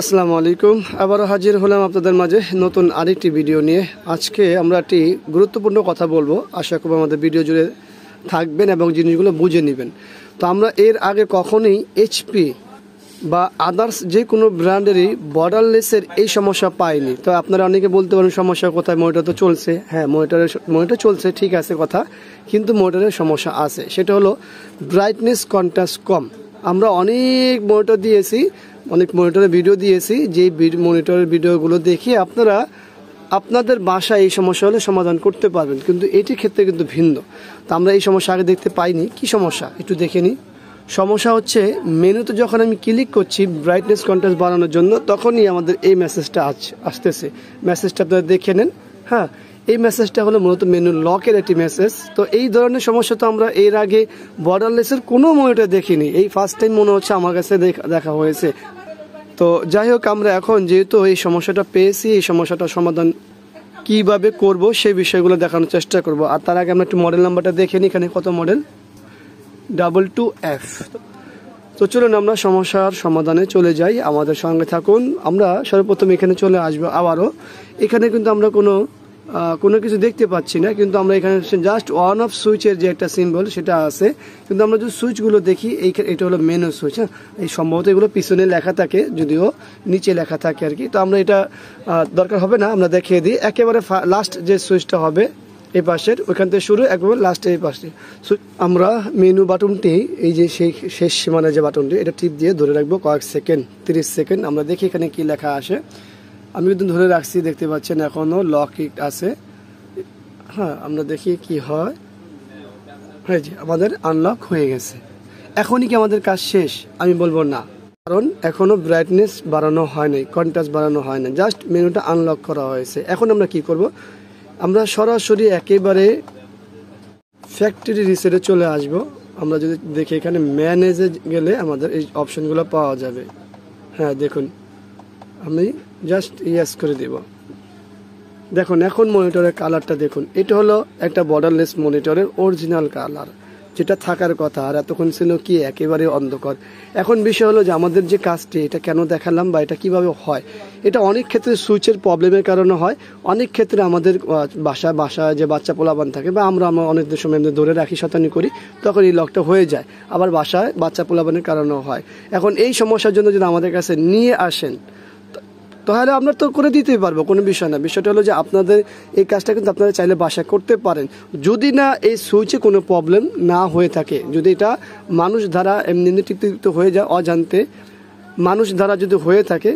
আসসালামু আলাইকুম। আবারও হাজির হলাম আপনাদের মাঝে নতুন আরেকটি ভিডিও নিয়ে। আজকে আমরা একটি গুরুত্বপূর্ণ কথা বলবো, আশা করব আমাদের ভিডিও জুড়ে থাকবেন এবং জিনিসগুলো বুঝে নেবেন। তো আমরা এর আগে কখনোই এইচপি বা আদার্স যে কোনো ব্র্যান্ডেরই বর্ডারলেসের এই সমস্যা পাইনি। তো আপনারা অনেকে বলতে পারেন সমস্যা কোথায়, মনিটর তো চলছে। হ্যাঁ, মনিটর চলছে, ঠিক আছে কথা, কিন্তু মনিটরের সমস্যা আছে। সেটা হলো ব্রাইটনেস কন্ট্রাস্ট কম। আমরা অনেক মনিটর দিয়েছি, অনেক মনিটরের ভিডিও দিয়েছি, যেই মনিটরের ভিডিওগুলো দেখে আপনারা আপনাদের বাসায় এই সমস্যা হলে সমাধান করতে পারবেন, কিন্তু এটির ক্ষেত্রে কিন্তু ভিন্ন। তো আমরা এই সমস্যা আগে দেখতে পাইনি। কি সমস্যা একটু দেখে নিই। সমস্যা হচ্ছে মেনুতে যখন আমি ক্লিক করছি ব্রাইটনেস কন্ট্রাস্ট বাড়ানোর জন্য, তখনই আমাদের এই মেসেজটা আসতেছে। মেসেজটা আপনারা দেখে নেন। হ্যাঁ, এই মেসেজটা হলো মূলত মেনু লকের একটি মেসেজ। তো এই ধরনের সমস্যা তো আমরা এর আগে বর্ডারলেসের কোনো মনিটরে দেখিনি, এই ফার্স্ট টাইম মনে হচ্ছে আমার কাছে দেখা হয়েছে। তো যাই হোক, আমরা এখন যেহেতু এই সমস্যাটা পেয়েছি, এই সমস্যাটার সমাধান কিভাবে করব সেই বিষয়গুলো দেখানোর চেষ্টা করব। আর তার আগে আমরা একটু মডেল নাম্বারটা দেখে নিই, এখানে কত মডেল 22F। তো চলুন আমরা সমস্যার সমাধানে চলে যাই, আমাদের সঙ্গে থাকুন। আমরা সর্বপ্রথম এখানে চলে আসবো। আবারও এখানে কিন্তু আমরা কোনো কিছু দেখতে পাচ্ছি না, কিন্তু আমরা এখানে জাস্ট অন অফ সুইচের যে একটা সিম্বল সেটা আছে। কিন্তু আমরা যদি সুইচগুলো দেখি, এটা হলো মেনু সুইচ। হ্যাঁ, এই সম্ভবত এগুলো পিছনে লেখা থাকে, যদিও নিচে লেখা থাকে আর কি। তো আমরা এটা দরকার হবে না, আমরা দেখিয়ে দিই। একেবারে লাস্ট যে সুইচটা হবে এই পাশের, ওইখান থেকে শুরু, একবারে লাস্টে এই পাশে আমরা মেনু বাটনটি, এই যে সেই শেষ সীমানার যে বাটনটি, এটা টিপ দিয়ে ধরে রাখবো কয়েক সেকেন্ড, 30 সেকেন্ড। আমরা দেখি এখানে কি লেখা আসে। আমি কিন্তু ধরে রাখছি, দেখতে পাচ্ছেন এখনও লক আছে। হ্যাঁ, আমরা দেখি কি হয়। হ্যাঁ জি, আমাদের আনলক হয়ে গেছে। এখনই কি আমাদের কাজ শেষ? আমি বলবো না, কারণ এখনো ব্রাইটনেস বাড়ানো হয় নাই, কন্ট্রাস্ট বাড়ানো হয় না, জাস্ট মেনুটা আনলক করা হয়েছে। এখন আমরা কি করব, আমরা সরাসরি একেবারে ফ্যাক্টরি রিসেটে চলে আসব। আমরা যদি দেখি এখানে ম্যানেজে গেলে আমাদের এই অপশনগুলো পাওয়া যাবে। হ্যাঁ দেখুন, আমি জাস্ট ইয়েস করে দেব। দেখুন এখন মনিটরের কালারটা দেখুন, এটা হলো একটা বর্ডারলেস মনিটরের অরিজিনাল কালার, যেটা থাকার কথা। আর এতক্ষণ ছিল কি একেবারে অন্ধকার। এখন বিষয় হলো যে আমাদের যে কাজটি, এটা কেন দেখালাম বা এটা কিভাবে হয়। এটা অনেক ক্ষেত্রে সুইচের প্রবলেমের কারণে হয়, অনেক ক্ষেত্রে আমাদের বাসায় যে বাচ্চা পোলাপান থাকে, বা আমরা অনেক সময় ধরে রাখি, শতানি করি, তখন এই লকটা হয়ে যায়। আবার বাসায় বাচ্চা পোলাপানের কারণেও হয়। এখন এই সমস্যার জন্য যদি আমাদের কাছে নিয়ে আসেন, তাহলে আমরা তো করে দিতেই পারবো, কোনো বিষয় না। বিষয়টা হলো যে আপনাদের এই কাজটা কিন্তু আপনারা চাইলে বাসায় করতে পারেন, যদি না এই সুইচে কোনো প্রবলেম না হয়ে থাকে। যদি এটা মানুষ দ্বারা এমনি টিকটিক হয়ে যায়, অজান্তে মানুষ দ্বারা যদি হয়ে থাকে,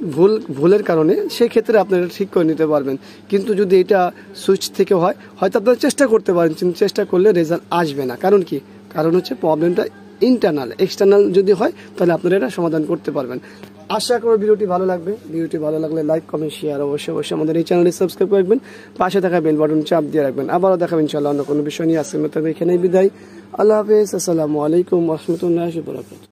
ভুলের কারণে, সেই ক্ষেত্রে আপনারা ঠিক করে নিতে পারবেন। কিন্তু যদি এটা সুইচ থেকে হয়, হয়তো আপনারা চেষ্টা করতে পারেন, কিন্তু চেষ্টা করলে রেজাল্ট আসবে না। কারণ কি? কারণ হচ্ছে প্রবলেমটা ইন্টারনাল। এক্সটার্নাল যদি হয়, তাহলে আপনারা এটা সমাধান করতে পারবেন। আশা করি ভিডিওটি ভালো লাগবে। ভিডিওটি ভালো লাগলে লাইক, কমেন্ট, শেয়ার অবশ্যই আমাদের এই চ্যানেলটি সাবস্ক্রাইব করবেন। পাশে থাকা বেল বাটন চাপ দিয়ে রাখবেন। আবারও দেখাবেন ইনশাআল্লাহ অন্য কোনো বিষয় নিয়ে। আজকের মতো এখানেই বিদায়। আল্লাহ হাফেজ। আসসালামু আলাইকুম ওয়া রাহমাতুল্লাহি ওয়া বারাকাতুহু।